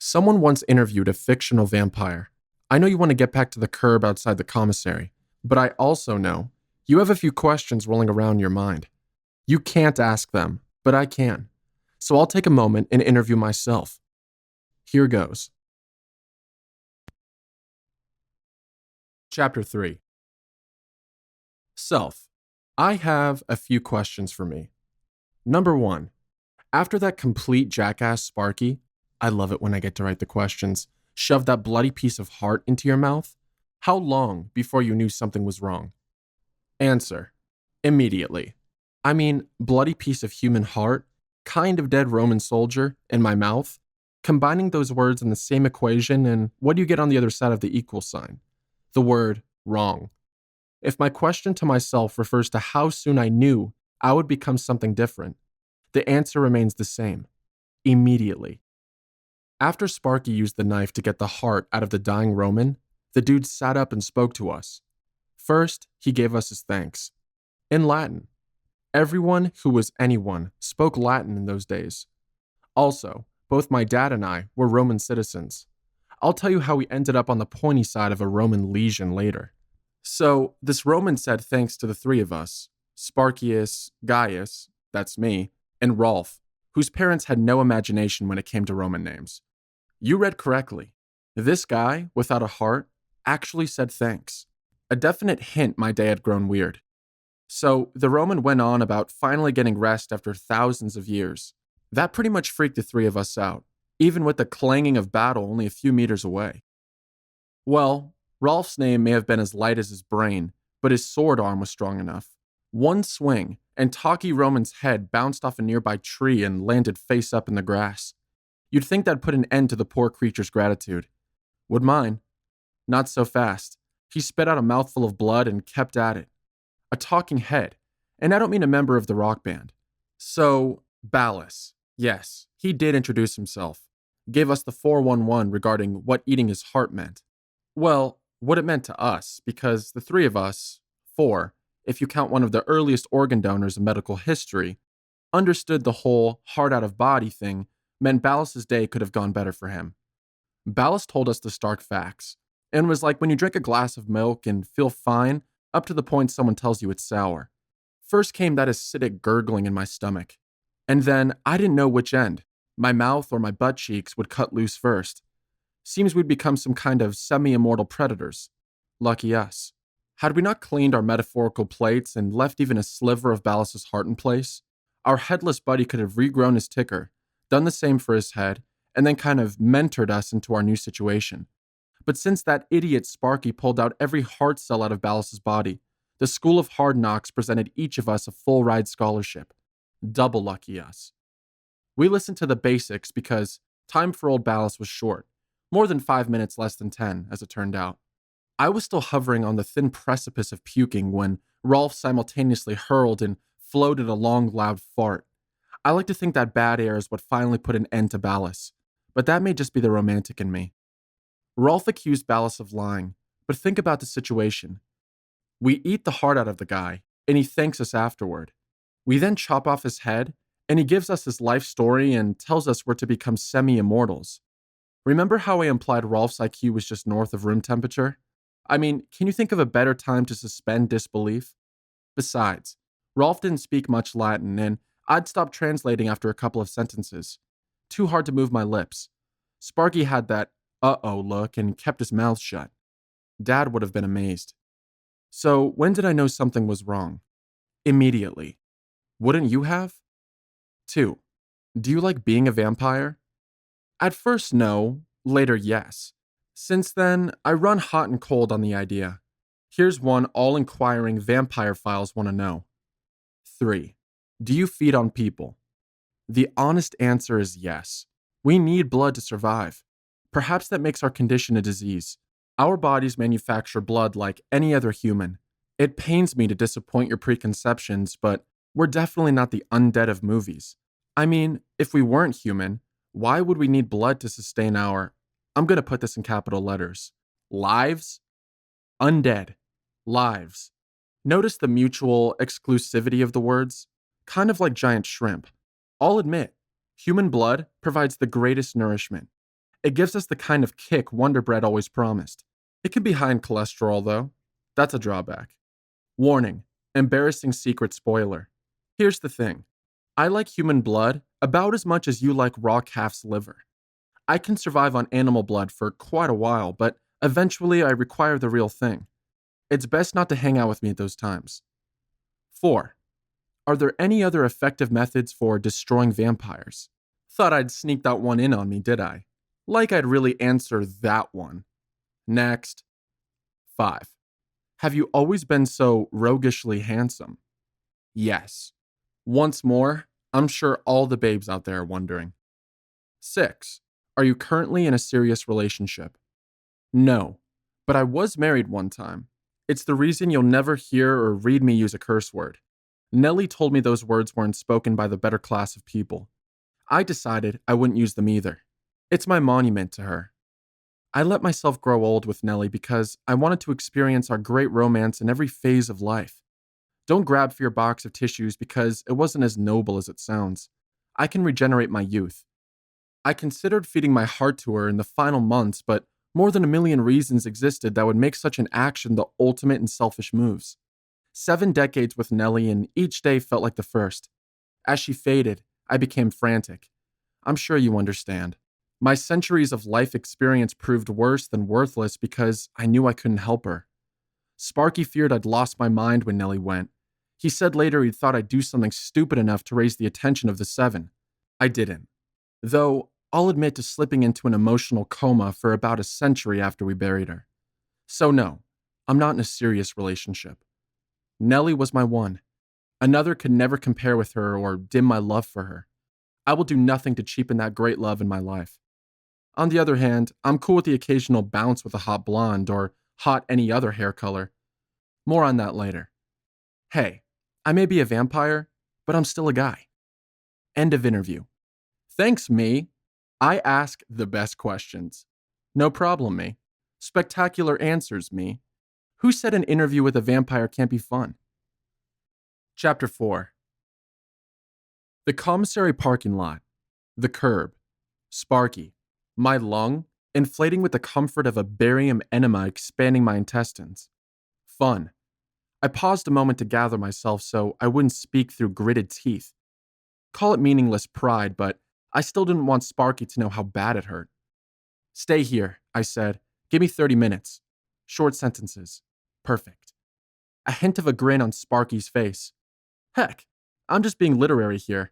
Someone once interviewed a fictional vampire. I know you want to get back to the curb outside the commissary, but I also know you have a few questions rolling around in your mind. You can't ask them, but I can. So I'll take a moment and interview myself. Here goes. Chapter 3. Self. I have a few questions for me. Number 1. After that complete jackass Sparky, I love it when I get to write the questions, shove that bloody piece of heart into your mouth? How long before you knew something was wrong? Answer. Immediately. I mean, bloody piece of human heart, kind of dead Roman soldier, in my mouth. Combining those words in the same equation, and what do you get on the other side of the equal sign? The word wrong. If my question to myself refers to how soon I knew I would become something different, the answer remains the same. Immediately. After Sparky used the knife to get the heart out of the dying Roman, the dude sat up and spoke to us. First, he gave us his thanks. In Latin. Everyone who was anyone spoke Latin in those days. Also, both my dad and I were Roman citizens. I'll tell you how we ended up on the pointy side of a Roman legion later. So, this Roman said thanks to the three of us, Sparkius, Gaius, that's me, and Rolf, whose parents had no imagination when it came to Roman names. You read correctly. This guy, without a heart, actually said thanks. A definite hint my day had grown weird. So, the Roman went on about finally getting rest after thousands of years. That pretty much freaked the three of us out, even with the clanging of battle only a few meters away. Well, Rolf's name may have been as light as his brain, but his sword arm was strong enough. One swing, and Talkie Roman's head bounced off a nearby tree and landed face up in the grass. You'd think that'd put an end to the poor creature's gratitude. Would mine. Not so fast. He spit out a mouthful of blood and kept at it. A talking head, and I don't mean a member of the rock band. So, Ballas. Yes, he did introduce himself. Gave us the 411 regarding what eating his heart meant. Well, what it meant to us, because the three of us, 4, if you count one of the earliest organ donors in medical history, understood the whole heart out of body thing meant Ballas's day could have gone better for him. Ballas told us the stark facts, and was like when you drink a glass of milk and feel fine up to the point someone tells you it's sour. First came that acidic gurgling in my stomach, and then I didn't know which end, my mouth or my butt cheeks, would cut loose first. Seems we'd become some kind of semi-immortal predators. Lucky us. Had we not cleaned our metaphorical plates and left even a sliver of Ballas's heart in place, our headless buddy could have regrown his ticker, done the same for his head, and then kind of mentored us into our new situation. But since that idiot Sparky pulled out every heart cell out of Ballas's body, the School of Hard Knocks presented each of us a full-ride scholarship. Double lucky us. We listened to the basics because time for old Ballas was short. More than 5 minutes less than 10, as it turned out. I was still hovering on the thin precipice of puking when Rolf simultaneously hurled and floated a long, loud fart. I like to think that bad air is what finally put an end to Ballas, but that may just be the romantic in me. Rolf accused Ballas of lying, but think about the situation. We eat the heart out of the guy, and he thanks us afterward. We then chop off his head, and he gives us his life story and tells us we're to become semi-immortals. Remember how I implied Rolf's IQ was just north of room temperature? I mean, can you think of a better time to suspend disbelief? Besides, Rolf didn't speak much Latin, and I'd stopped translating after a couple of sentences. Too hard to move my lips. Sparky had that uh-oh look and kept his mouth shut. Dad would have been amazed. So, when did I know something was wrong? Immediately. Wouldn't you have? 2. Do you like being a vampire? At first, no. Later, yes. Since then, I run hot and cold on the idea. Here's one all-inquiring vampire files want to know. 3. Do you feed on people? The honest answer is yes. We need blood to survive. Perhaps that makes our condition a disease. Our bodies manufacture blood like any other human. It pains me to disappoint your preconceptions, but we're definitely not the undead of movies. I mean, if we weren't human, why would we need blood to sustain our, I'm going to put this in capital letters, lives? Undead. Lives. Notice the mutual exclusivity of the words? Kind of like giant shrimp. I'll admit, human blood provides the greatest nourishment. It gives us the kind of kick Wonder Bread always promised. It can be high in cholesterol, though. That's a drawback. Warning, embarrassing secret spoiler. Here's the thing. I like human blood about as much as you like raw calf's liver. I can survive on animal blood for quite a while, but eventually I require the real thing. It's best not to hang out with me at those times. 4. Are there any other effective methods for destroying vampires? Thought I'd sneak that one in on me, did I? Like I'd really answer that one. Next. 5. Have you always been so roguishly handsome? Yes. Once more, I'm sure all the babes out there are wondering. 6. Are you currently in a serious relationship? No, but I was married one time. It's the reason you'll never hear or read me use a curse word. Nellie told me those words weren't spoken by the better class of people. I decided I wouldn't use them either. It's my monument to her. I let myself grow old with Nellie because I wanted to experience our great romance in every phase of life. Don't grab for your box of tissues because it wasn't as noble as it sounds. I can regenerate my youth. I considered feeding my heart to her in the final months, but more than a million reasons existed that would make such an action the ultimate in selfish moves. 7 decades with Nellie, and each day felt like the first. As she faded, I became frantic. I'm sure you understand. My centuries of life experience proved worse than worthless because I knew I couldn't help her. Sparky feared I'd lost my mind when Nellie went. He said later he'd thought I'd do something stupid enough to raise the attention of the 7. I didn't. Though, I'll admit to slipping into an emotional coma for about a century after we buried her. So no, I'm not in a serious relationship. Nellie was my one. Another could never compare with her or dim my love for her. I will do nothing to cheapen that great love in my life. On the other hand, I'm cool with the occasional bounce with a hot blonde or hot any other hair color. More on that later. Hey, I may be a vampire, but I'm still a guy. End of interview. Thanks, me. I ask the best questions. No problem, me. Spectacular answers, me. Who said an interview with a vampire can't be fun? Chapter 4. The commissary parking lot. The curb. Sparky. My lung, inflating with the comfort of a barium enema expanding my intestines. Fun. I paused a moment to gather myself so I wouldn't speak through gritted teeth. Call it meaningless pride, but I still didn't want Sparky to know how bad it hurt. Stay here, I said. Give me 30 minutes. Short sentences. Perfect. A hint of a grin on Sparky's face. Heck, I'm just being literary here.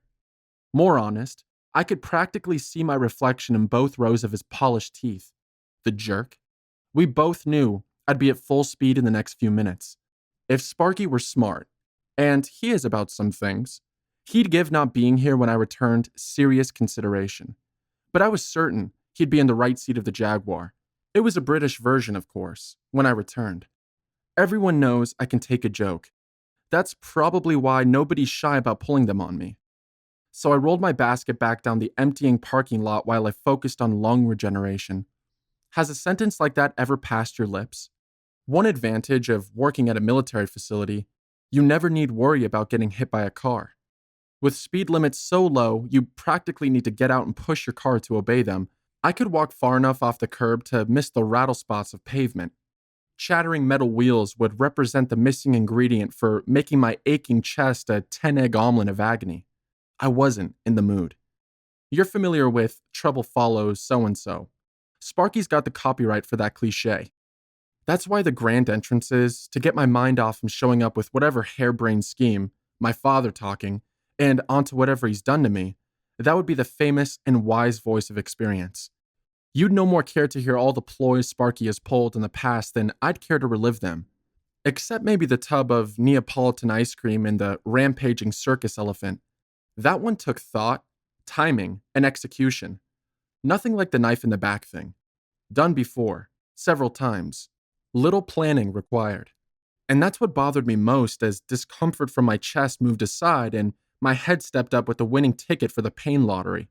More honest, I could practically see my reflection in both rows of his polished teeth. The jerk. We both knew I'd be at full speed in the next few minutes. If Sparky were smart, and he is about some things, he'd give not being here when I returned serious consideration. But I was certain he'd be in the right seat of the Jaguar. It was a British version, of course, when I returned. Everyone knows I can take a joke. That's probably why nobody's shy about pulling them on me. So I rolled my basket back down the emptying parking lot while I focused on lung regeneration. Has a sentence like that ever passed your lips? One advantage of working at a military facility, you never need worry about getting hit by a car. With speed limits so low, you practically need to get out and push your car to obey them. I could walk far enough off the curb to miss the rattle spots of pavement. Chattering metal wheels would represent the missing ingredient for making my aching chest a 10-egg omelet of agony. I wasn't in the mood. You're familiar with trouble follows so-and-so. Sparky's got the copyright for that cliche. That's why the grand entrance is to get my mind off him showing up with whatever harebrained scheme, my father talking, and onto whatever he's done to me. That would be the famous and wise voice of experience. You'd no more care to hear all the ploys Sparky has pulled in the past than I'd care to relive them. Except maybe the tub of Neapolitan ice cream and the rampaging circus elephant. That one took thought, timing, and execution. Nothing like the knife in the back thing. Done before, several times. Little planning required. And that's what bothered me most as discomfort from my chest moved aside and my head stepped up with the winning ticket for the pain lottery.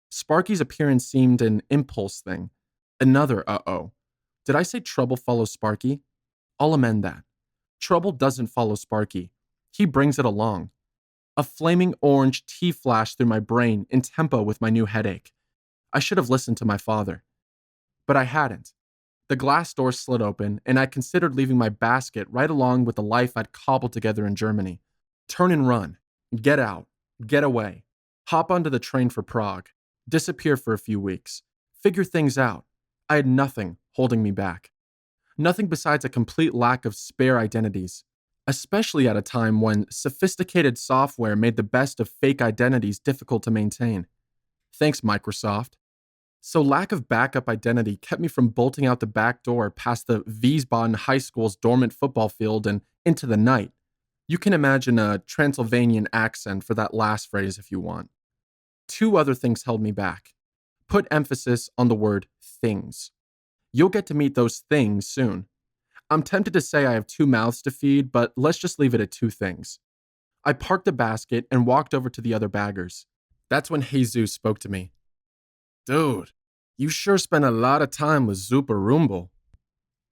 Sparky's appearance seemed an impulse thing. Another uh-oh. Did I say trouble follows Sparky? I'll amend that. Trouble doesn't follow Sparky. He brings it along. A flaming orange tea flashed through my brain in tempo with my new headache. I should have listened to my father. But I hadn't. The glass door slid open, and I considered leaving my basket right along with the life I'd cobbled together in Germany. Turn and run. Get out. Get away. Hop onto the train for Prague. Disappear for a few weeks. Figure things out. I had nothing holding me back. Nothing besides a complete lack of spare identities, especially at a time when sophisticated software made the best of fake identities difficult to maintain. Thanks, Microsoft. So lack of backup identity kept me from bolting out the back door past the Wiesbaden High School's dormant football field and into the night. You can imagine a Transylvanian accent for that last phrase if you want. Two other things held me back. Put emphasis on the word things. You'll get to meet those things soon. I'm tempted to say I have two mouths to feed, but let's just leave it at two things. I parked the basket and walked over to the other baggers. That's when Jesus spoke to me. Dude, you sure spent a lot of time with Super Rumble.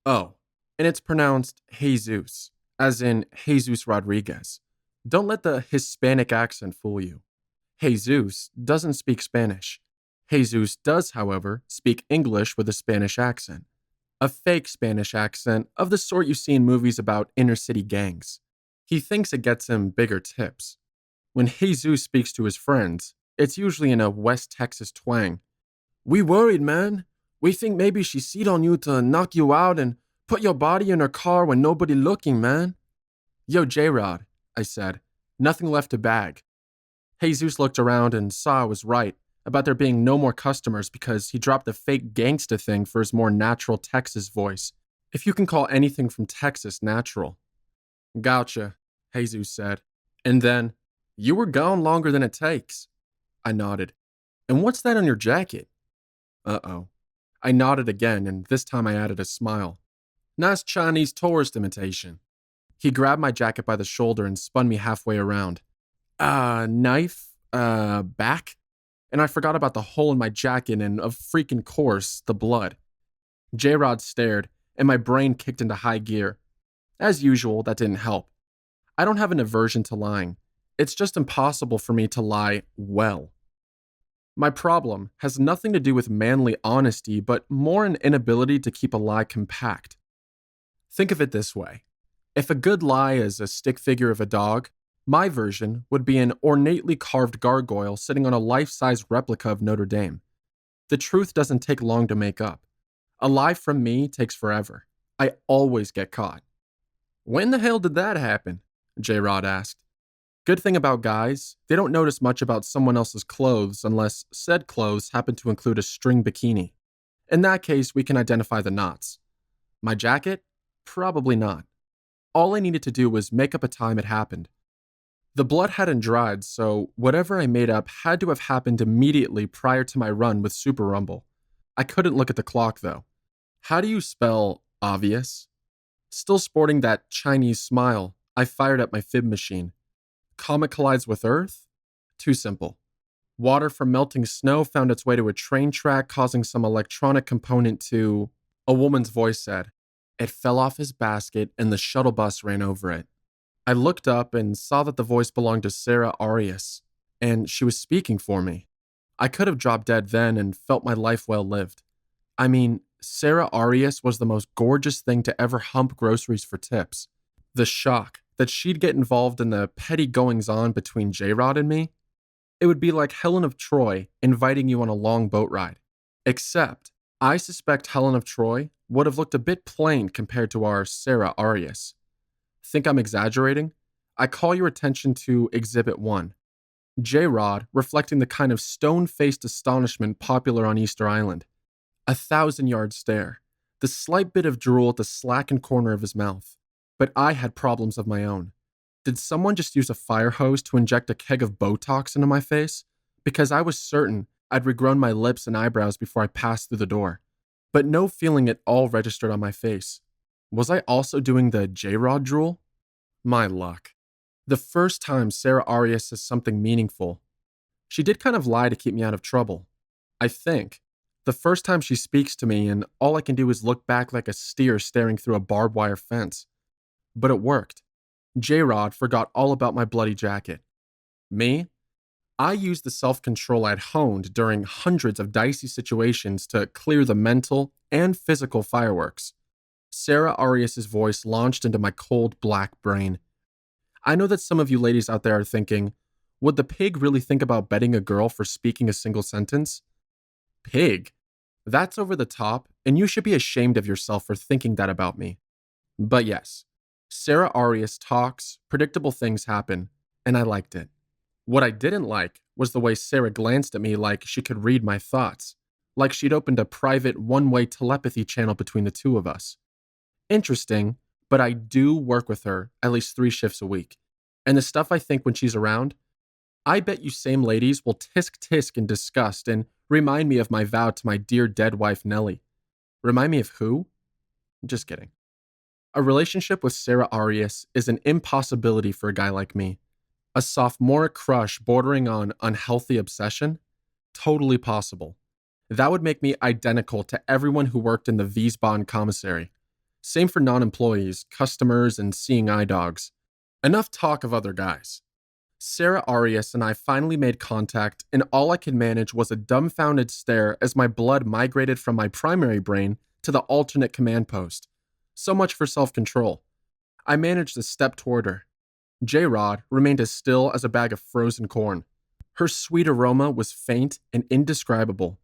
Oh, and it's pronounced Jesus, as in Jesus Rodriguez. Don't let the Hispanic accent fool you. Jesus doesn't speak Spanish. Jesus does, however, speak English with a Spanish accent. A fake Spanish accent of the sort you see in movies about inner-city gangs. He thinks it gets him bigger tips. When Jesus speaks to his friends, it's usually in a West Texas twang. We worried, man. We think maybe she cheated on you to knock you out and put your body in her car when nobody looking, man. Yo, J-Rod, I said. Nothing left to bag. Jesus looked around and saw I was right about there being no more customers because he dropped the fake gangsta thing for his more natural Texas voice, if you can call anything from Texas natural. Gotcha, Jesus said. And then, you were gone longer than it takes. I nodded. And what's that on your jacket? Uh-oh. I nodded again, and this time I added a smile. Nice Chinese tourist imitation. He grabbed my jacket by the shoulder and spun me halfway around. Knife? Back? And I forgot about the hole in my jacket and, of freaking course, the blood. J-Rod stared, and my brain kicked into high gear. As usual, that didn't help. I don't have an aversion to lying. It's just impossible for me to lie well. My problem has nothing to do with manly honesty, but more an inability to keep a lie compact. Think of it this way. If a good lie is a stick figure of a dog, my version would be an ornately carved gargoyle sitting on a life-size replica of Notre Dame. The truth doesn't take long to make up. A lie from me takes forever. I always get caught. When the hell did that happen? J-Rod asked. Good thing about guys, they don't notice much about someone else's clothes unless said clothes happen to include a string bikini. In that case, we can identify the knots. My jacket? Probably not. All I needed to do was make up a time it happened. The blood hadn't dried, so whatever I made up had to have happened immediately prior to my run with Super Rumble. I couldn't look at the clock, though. How do you spell obvious? Still sporting that Chinese smile, I fired up my fib machine. Comet collides with Earth? Too simple. Water from melting snow found its way to a train track, causing some electronic component to... A woman's voice said. It fell off his basket and the shuttle bus ran over it. I looked up and saw that the voice belonged to Sarah Arias, and she was speaking for me. I could have dropped dead then and felt my life well lived. I mean, Sarah Arias was the most gorgeous thing to ever hump groceries for tips. The shock that she'd get involved in the petty goings-on between J-Rod and me, it would be like Helen of Troy inviting you on a long boat ride. Except, I suspect Helen of Troy would have looked a bit plain compared to our Sarah Arias. Think I'm exaggerating? I call your attention to Exhibit 1. J-Rod reflecting the kind of stone-faced astonishment popular on Easter Island. 1,000-yard stare. The slight bit of drool at the slackened corner of his mouth. But I had problems of my own. Did someone just use a fire hose to inject a keg of Botox into my face? Because I was certain I'd regrown my lips and eyebrows before I passed through the door. But no feeling at all registered on my face. Was I also doing the J-Rod drool? My luck. The first time Sarah Arias says something meaningful. She did kind of lie to keep me out of trouble. I think. The first time she speaks to me and all I can do is look back like a steer staring through a barbed wire fence. But it worked. J-Rod forgot all about my bloody jacket. Me? I used the self-control I'd honed during hundreds of dicey situations to clear the mental and physical fireworks. Sarah Arias' voice launched into my cold black brain. I know that some of you ladies out there are thinking, would the pig really think about betting a girl for speaking a single sentence? Pig? That's over the top, and you should be ashamed of yourself for thinking that about me. But yes, Sarah Arias talks, predictable things happen, and I liked it. What I didn't like was the way Sarah glanced at me like she could read my thoughts, like she'd opened a private one-way telepathy channel between the two of us. Interesting, but I do work with her at least 3 shifts a week. And the stuff I think when she's around, I bet you same ladies will tisk tisk in disgust and remind me of my vow to my dear dead wife Nellie. Remind me of who? Just kidding. A relationship with Sarah Arias is an impossibility for a guy like me. A sophomoric crush bordering on unhealthy obsession? Totally possible. That would make me identical to everyone who worked in the Wiesbaden Commissary. Same for non-employees, customers, and seeing eye dogs. Enough talk of other guys. Sarah Arias and I finally made contact, and all I could manage was a dumbfounded stare as my blood migrated from my primary brain to the alternate command post. So much for self-control. I managed to step toward her. J-Rod remained as still as a bag of frozen corn. Her sweet aroma was faint and indescribable.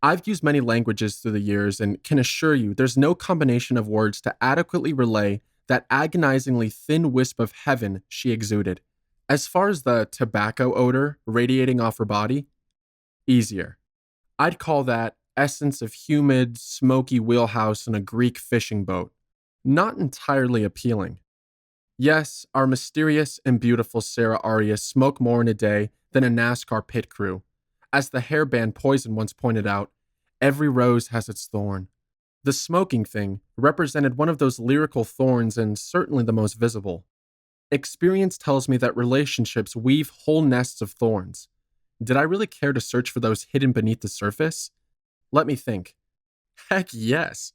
I've used many languages through the years and can assure you there's no combination of words to adequately relay that agonizingly thin wisp of heaven she exuded. As far as the tobacco odor radiating off her body, easier. I'd call that essence of humid, smoky wheelhouse in a Greek fishing boat. Not entirely appealing. Yes, our mysterious and beautiful Sarah Arias smoke more in a day than a NASCAR pit crew. As the hairband Poison once pointed out, every rose has its thorn. The smoking thing represented one of those lyrical thorns and certainly the most visible. Experience tells me that relationships weave whole nests of thorns. Did I really care to search for those hidden beneath the surface? Let me think. Heck yes.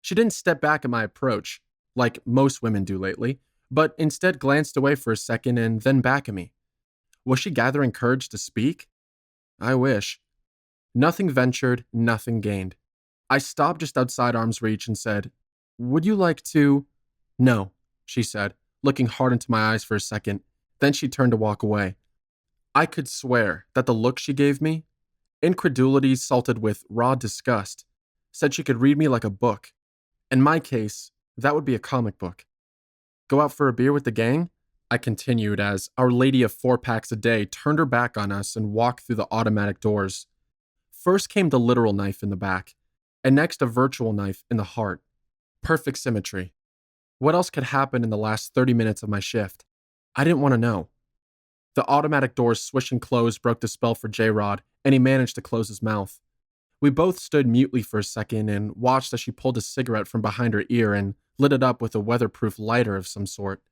She didn't step back at my approach, like most women do lately, but instead glanced away for a second and then back at me. Was she gathering courage to speak? I wish. Nothing ventured, nothing gained. I stopped just outside arm's reach and said, "Would you like to—" "No," she said, looking hard into my eyes for a second. Then she turned to walk away. I could swear that the look she gave me, incredulity salted with raw disgust, said she could read me like a book. In my case, that would be a comic book. "Go out for a beer with the gang?" I continued as Our Lady of 4-packs a day turned her back on us and walked through the automatic doors. First came the literal knife in the back, and next a virtual knife in the heart. Perfect symmetry. What else could happen in the last 30 minutes of my shift? I didn't want to know. The automatic doors swishing closed broke the spell for J-Rod, and he managed to close his mouth. We both stood mutely for a second and watched as she pulled a cigarette from behind her ear and lit it up with a weatherproof lighter of some sort.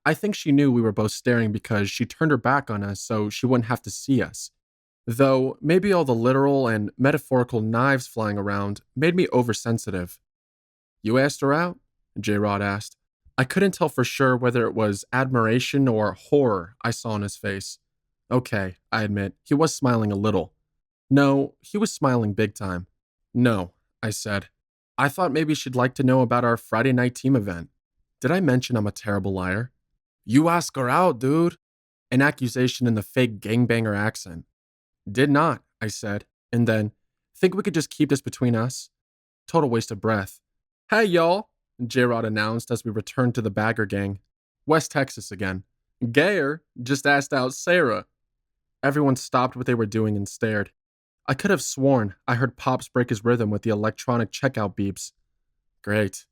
I think she knew we were both staring because she turned her back on us so she wouldn't have to see us. Though maybe all the literal and metaphorical knives flying around made me oversensitive. "You asked her out?" J-Rod asked. I couldn't tell for sure whether it was admiration or horror I saw on his face. Okay, I admit, he was smiling a little. No, he was smiling big time. "No," I said. "I thought maybe she'd like to know about our Friday night team event. Did I mention I'm a terrible liar?" "You ask her out, dude." An accusation in the fake gangbanger accent. "Did not," I said, and then, "Think we could just keep this between us?" Total waste of breath. "Hey, y'all," J-Rod announced as we returned to the Bagger gang. "West Texas again. Gayer just asked out Sarah." Everyone stopped what they were doing and stared. I could have sworn I heard Pops break his rhythm with the electronic checkout beeps. Great.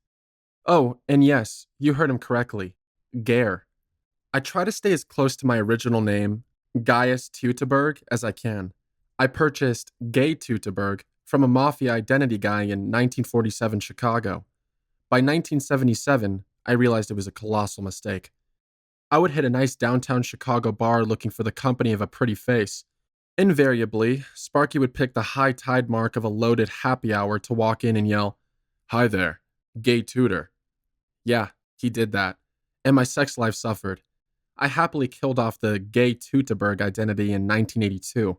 Oh, and yes, you heard him correctly. Gayer. I try to stay as close to my original name, Gaius Teutoberg, as I can. I purchased Gay Teutoberg from a mafia identity guy in 1947 Chicago. By 1977, I realized it was a colossal mistake. I would hit a nice downtown Chicago bar looking for the company of a pretty face. Invariably, Sparky would pick the high tide mark of a loaded happy hour to walk in and yell, "Hi there, Gay Tutor." Yeah, he did that, and my sex life suffered. I happily killed off the Gay Teutoberg identity in 1982.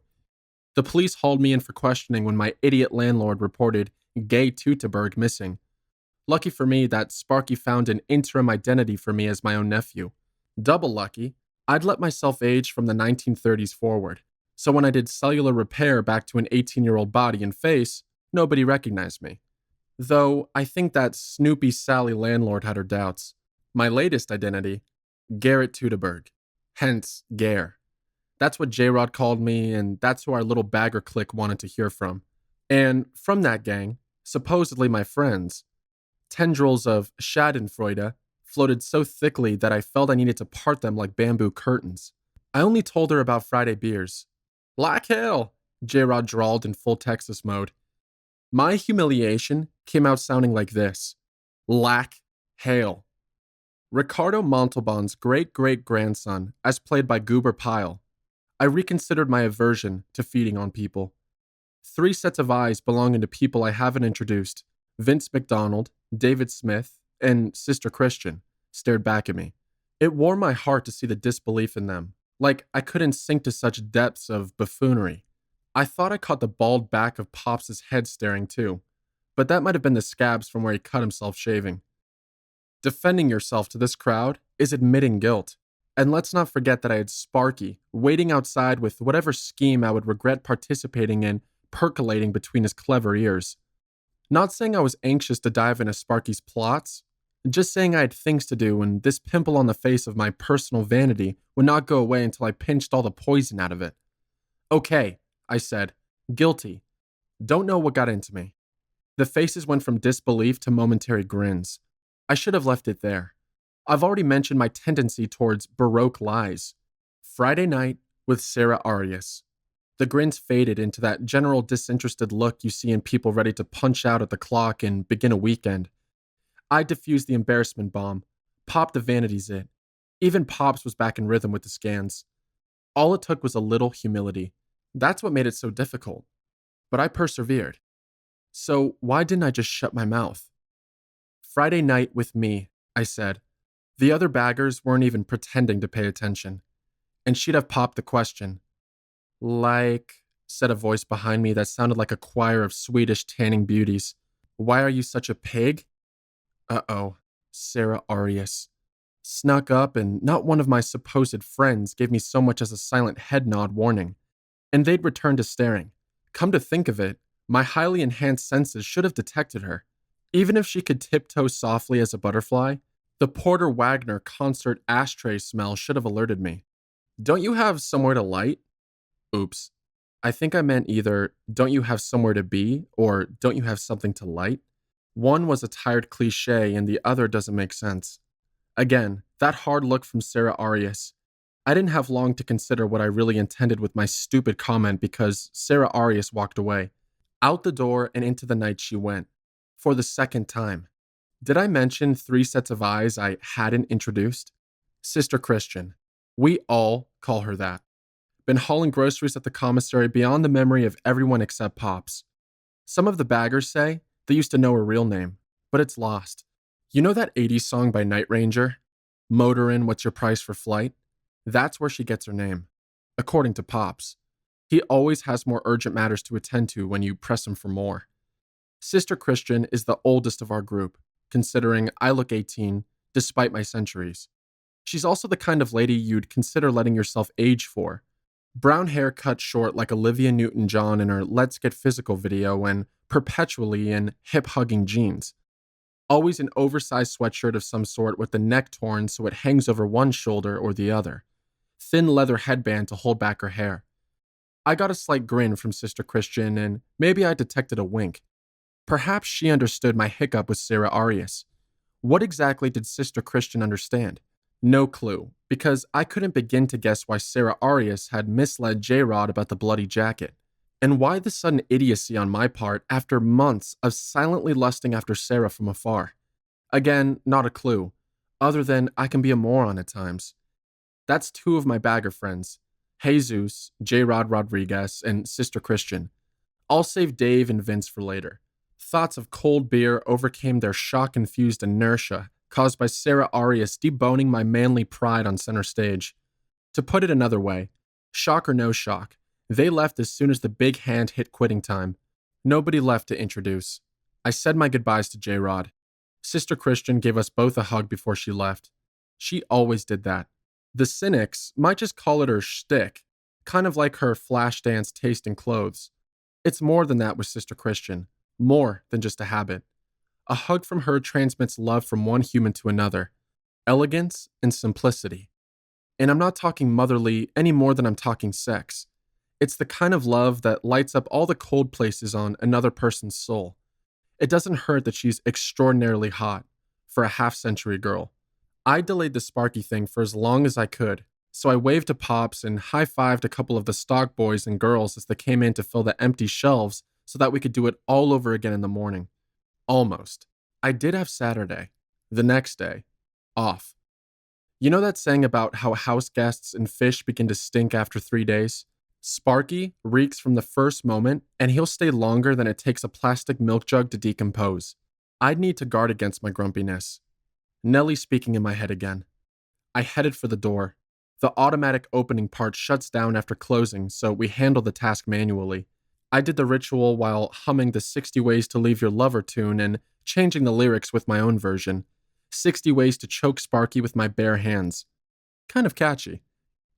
The police hauled me in for questioning when my idiot landlord reported Gaius Teutoberg missing. Lucky for me that Sparky found an interim identity for me as my own nephew. Double lucky, I'd let myself age from the 1930s forward, so when I did cellular repair back to an 18-year-old body and face, nobody recognized me. Though I think that Snoopy Sally landlord had her doubts. My latest identity, Garrett Teutoberg, hence Gare. That's what J-Rod called me, and that's who our little bagger clique wanted to hear from. And from that gang, supposedly my friends, tendrils of Schadenfreude floated so thickly that I felt I needed to part them like bamboo curtains. I only told her about Friday beers. Like hell, J-Rod drawled in full Texas mode. My humiliation came out sounding like this. Lack hail. Ricardo Montalban's great-great-grandson, as played by Goober Pyle. I reconsidered my aversion to feeding on people. 3 sets of eyes belonging to people I haven't introduced, Vince McDonald, David Smith, and Sister Christian, stared back at me. It warmed my heart to see the disbelief in them, like I couldn't sink to such depths of buffoonery. I thought I caught the bald back of Pops' head staring too, but that might have been the scabs from where he cut himself shaving. Defending yourself to this crowd is admitting guilt. And let's not forget that I had Sparky waiting outside with whatever scheme I would regret participating in percolating between his clever ears. Not saying I was anxious to dive into Sparky's plots, just saying I had things to do and this pimple on the face of my personal vanity would not go away until I pinched all the poison out of it. Okay, I said, guilty. Don't know what got into me. The faces went from disbelief to momentary grins. I should have left it there. I've already mentioned my tendency towards Baroque lies. Friday night with Sarah Arias. The grins faded into that general disinterested look you see in people ready to punch out at the clock and begin a weekend. I diffused the embarrassment bomb, popped the vanity zit. Even Pops was back in rhythm with the scans. All it took was a little humility. That's what made it so difficult. But I persevered. So why didn't I just shut my mouth? Friday night with me, I said. The other baggers weren't even pretending to pay attention. And she'd have popped the question. Like, said a voice behind me that sounded like a choir of Swedish tanning beauties. Why are you such a pig? Uh-oh, Sarah Arias. Snuck up and not one of my supposed friends gave me so much as a silent head nod warning. And they'd returned to staring. Come to think of it, my highly enhanced senses should have detected her. Even if she could tiptoe softly as a butterfly, the Porter Wagner concert ashtray smell should have alerted me. Don't you have somewhere to light? Oops. I think I meant either don't you have somewhere to be or don't you have something to light? One was a tired cliche and the other doesn't make sense. Again, that hard look from Sarah Arias. I didn't have long to consider what I really intended with my stupid comment because Sarah Arias walked away. Out the door and into the night she went. For the second time. Did I mention 3 sets of eyes I hadn't introduced? Sister Christian. We all call her that. Been hauling groceries at the commissary beyond the memory of everyone except Pops. Some of the baggers say they used to know her real name, but it's lost. You know that 80s song by Night Ranger? Motorin', what's your price for flight? That's where she gets her name, according to Pops. He always has more urgent matters to attend to when you press him for more. Sister Christian is the oldest of our group, considering I look 18, despite my centuries. She's also the kind of lady you'd consider letting yourself age for. Brown hair cut short like Olivia Newton-John in her Let's Get Physical video and perpetually in hip-hugging jeans. Always an oversized sweatshirt of some sort with the neck torn so it hangs over one shoulder or the other. Thin leather headband to hold back her hair. I got a slight grin from Sister Christian and maybe I detected a wink. Perhaps she understood my hiccup with Sarah Arias. What exactly did Sister Christian understand? No clue, because I couldn't begin to guess why Sarah Arias had misled J-Rod about the bloody jacket, and why the sudden idiocy on my part after months of silently lusting after Sarah from afar. Again, not a clue, other than I can be a moron at times. That's 2 of my bagger friends, Jesus, J-Rod Rodriguez, and Sister Christian. I'll save Dave and Vince for later. Thoughts of cold beer overcame their shock-infused inertia caused by Sarah Arias deboning my manly pride on center stage. To put it another way, shock or no shock, they left as soon as the big hand hit quitting time. Nobody left to introduce. I said my goodbyes to J-Rod. Sister Christian gave us both a hug before she left. She always did that. The cynics might just call it her shtick, kind of like her flash dance taste in clothes. It's more than that with Sister Christian, more than just a habit. A hug from her transmits love from one human to another, elegance and simplicity. And I'm not talking motherly any more than I'm talking sex. It's the kind of love that lights up all the cold places on another person's soul. It doesn't hurt that she's extraordinarily hot for a half-century girl. I delayed the Sparky thing for as long as I could, so I waved to Pops and high-fived a couple of the stock boys and girls as they came in to fill the empty shelves so that we could do it all over again in the morning. Almost. I did have Saturday, the next day, off. You know that saying about how house guests and fish begin to stink after 3 days? Sparky reeks from the first moment, and he'll stay longer than it takes a plastic milk jug to decompose. I'd need to guard against my grumpiness. Nellie speaking in my head again. I headed for the door. The automatic opening part shuts down after closing, so we handle the task manually. I did the ritual while humming the 60 Ways to Leave Your Lover tune and changing the lyrics with my own version. 60 Ways to Choke Sparky with My Bare Hands. Kind of catchy.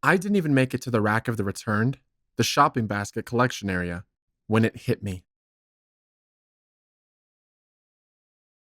I didn't even make it to the rack of the returned, the shopping basket collection area, when it hit me.